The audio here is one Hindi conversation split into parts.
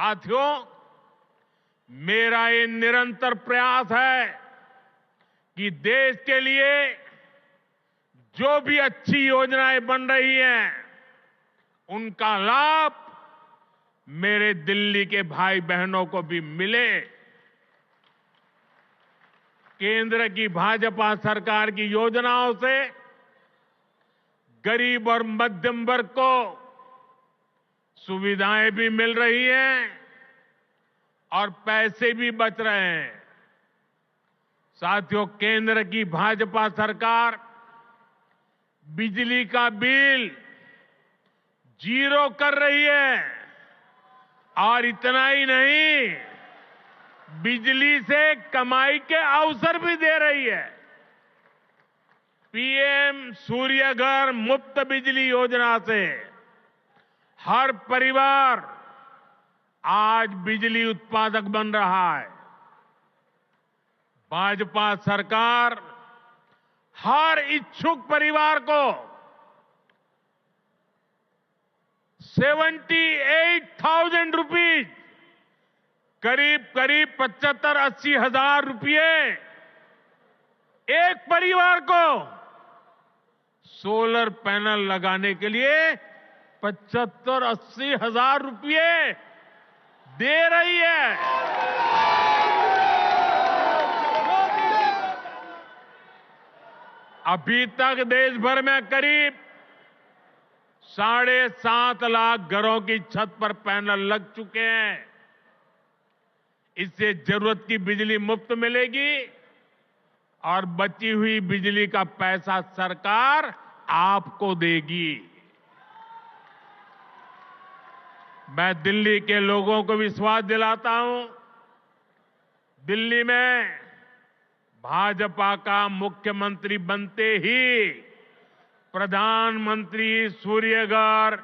साथियों, मेरा ये निरंतर प्रयास है कि देश के लिए जो भी अच्छी योजनाएं बन रही हैं, उनका लाभ मेरे दिल्ली के भाई बहनों को भी मिले। केंद्र की भाजपा सरकार की योजनाओं से गरीब और मध्यम वर्ग को सुविधाएं भी मिल रही हैं और पैसे भी बच रहे हैं। साथियों, केंद्र की भाजपा सरकार बिजली का बिल 0 कर रही है और इतना ही नहीं, बिजली से कमाई के अवसर भी दे रही है। पीएम सूर्य घर मुफ्त बिजली योजना से हर परिवार आज बिजली उत्पादक बन रहा है। भाजपा सरकार हर इच्छुक परिवार को 78,000 रुपीज, करीब 75-80 हजार रुपये एक परिवार को सोलर पैनल लगाने के लिए 75-80 हजार रुपये दे रही है। अभी तक देश भर में करीब 7.5 लाख घरों की छत पर पैनल लग चुके हैं। इससे जरूरत की बिजली मुफ्त मिलेगी और बची हुई बिजली का पैसा सरकार आपको देगी। मैं दिल्ली के लोगों को विश्वास दिलाता हूं, दिल्ली में भाजपा का मुख्यमंत्री बनते ही प्रधानमंत्री सूर्यघर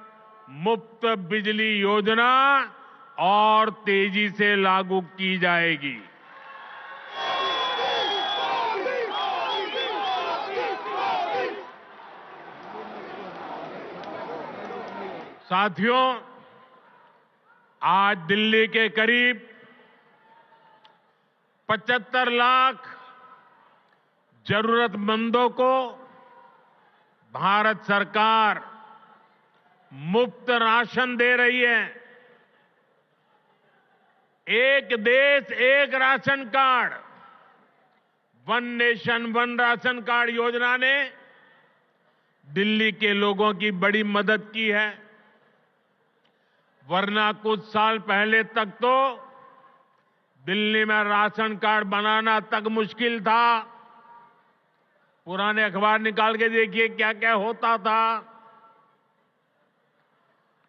मुफ्त बिजली योजना और तेजी से लागू की जाएगी। साथियों, आज दिल्ली के करीब 75 लाख जरूरतमंदों को भारत सरकार मुफ्त राशन दे रही है। एक देश एक ration card, one nation one ration card योजना ने दिल्ली के लोगों की बड़ी मदद की है। वरना कुछ साल पहले तक तो दिल्ली में राशन कार्ड बनाना तक मुश्किल था। पुराने अखबार निकाल के देखिए क्या क्या होता था।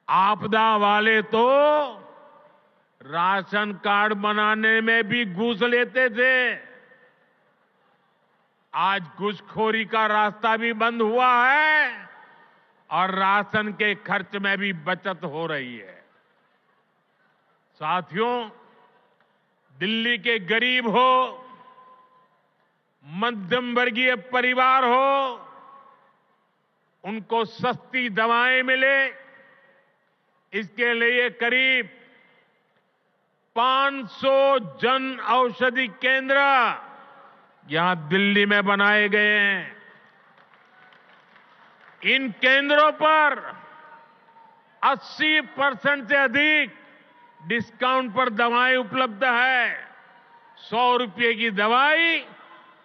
आपदा वाले तो राशन कार्ड बनाने में भी घूस लेते थे। आज घूसखोरी का रास्ता भी बंद हुआ है और राशन के खर्च में भी बचत हो रही है। साथियों, दिल्ली के गरीब हो, मध्यम वर्गीय परिवार हो, उनको सस्ती दवाएं मिले, इसके लिए करीब 500 जन औषधि केंद्र यहां दिल्ली में बनाए गए हैं। इन केंद्रों पर 80% से अधिक डिस्काउंट पर दवाएं उपलब्ध है। 100 रुपये की दवाई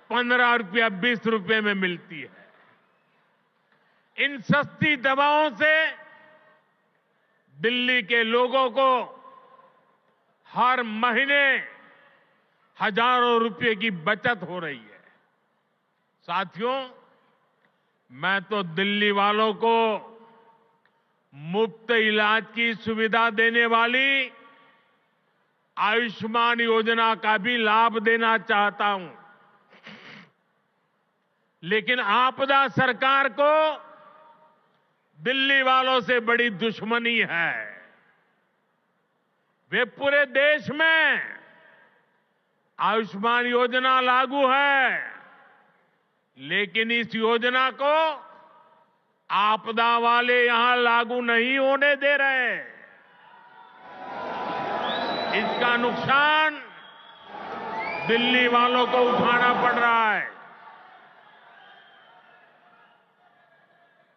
15 रुपया 20 रुपये में मिलती है। इन सस्ती दवाओं से दिल्ली के लोगों को हर महीने हजारों रुपये की बचत हो रही है। साथियों, मैं तो दिल्ली वालों को मुफ्त इलाज की सुविधा देने वाली आयुष्मान योजना का भी लाभ देना चाहता हूं। लेकिन आपदा सरकार को दिल्ली वालों से बड़ी दुश्मनी है। वे पूरे देश में आयुष्मान योजना लागू है, लेकिन इस योजना को आपदा वाले यहां लागू नहीं होने दे रहे। इसका नुकसान दिल्ली वालों को उठाना पड़ रहा है।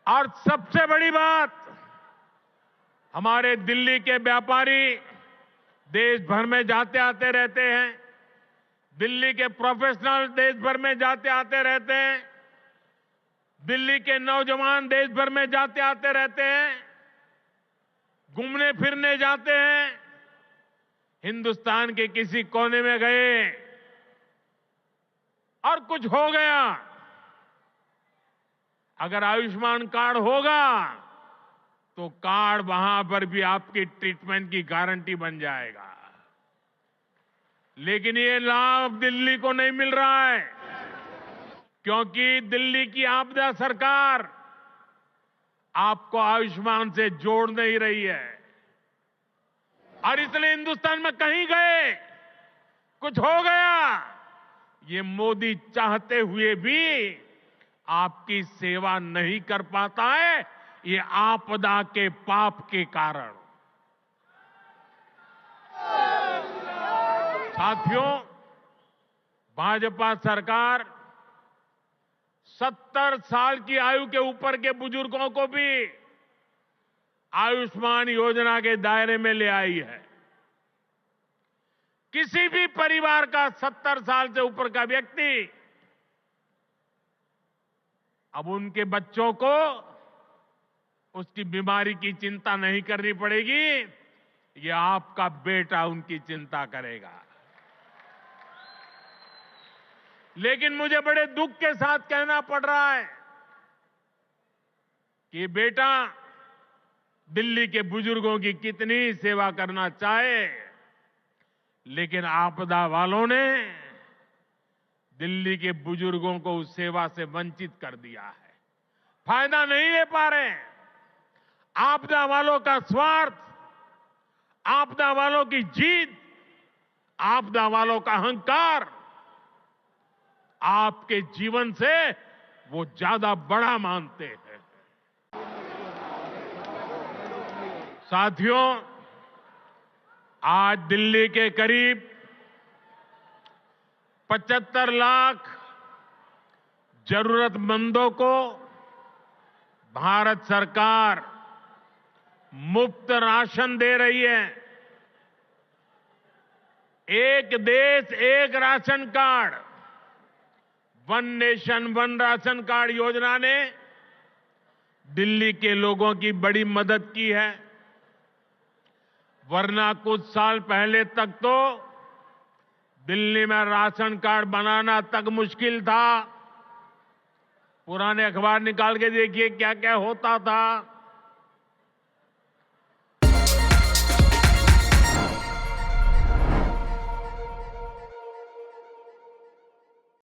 और सबसे बड़ी बात, हमारे दिल्ली के व्यापारी देश भर में जाते आते रहते हैं, दिल्ली के प्रोफेशनल देश भर में जाते आते रहते हैं, दिल्ली के नौजवान देश भर में जाते आते रहते हैं, घूमने फिरने जाते हैं। हिंदुस्तान के किसी कोने में गए और कुछ हो गया, अगर आयुष्मान कार्ड होगा तो कार्ड वहां पर भी आपकी ट्रीटमेंट की गारंटी बन जाएगा। लेकिन ये लाभ दिल्ली को नहीं मिल रहा है, क्योंकि दिल्ली की आपदा सरकार आपको आयुष्मान से जोड़ नहीं रही है। और इसलिए हिंदुस्तान में कहीं गए, कुछ हो गया, ये मोदी चाहते हुए भी आपकी सेवा नहीं कर पाता है, ये आपदा के पाप के कारण। साथियों, भाजपा सरकार 70 साल की आयु के ऊपर के बुजुर्गों को भी आयुष्मान योजना के दायरे में ले आई है। किसी भी परिवार का 70 साल से ऊपर का व्यक्ति, अब उनके बच्चों को उसकी बीमारी की चिंता नहीं करनी पड़ेगी, ये आपका बेटा उनकी चिंता करेगा। लेकिन मुझे बड़े दुख के साथ कहना पड़ रहा है कि बेटा दिल्ली के बुजुर्गों की कितनी सेवा करना चाहे, लेकिन आपदा वालों ने दिल्ली के बुजुर्गों को उस सेवा से वंचित कर दिया है, फायदा नहीं ले पा रहे हैं। आपदा वालों का स्वार्थ, आपदा वालों की जीत, आपदा वालों का अहंकार आपके जीवन से वो ज्यादा बड़ा मानते हैं। साथियों, आज दिल्ली के करीब 75 लाख जरूरतमंदों को भारत सरकार मुफ्त राशन दे रही है। एक देश एक ration card, one nation one ration card योजना ने दिल्ली के लोगों की बड़ी मदद की है। वरना कुछ साल पहले तक तो दिल्ली में राशन कार्ड बनाना तक मुश्किल था। पुराने अखबार निकाल के देखिए क्या क्या होता था।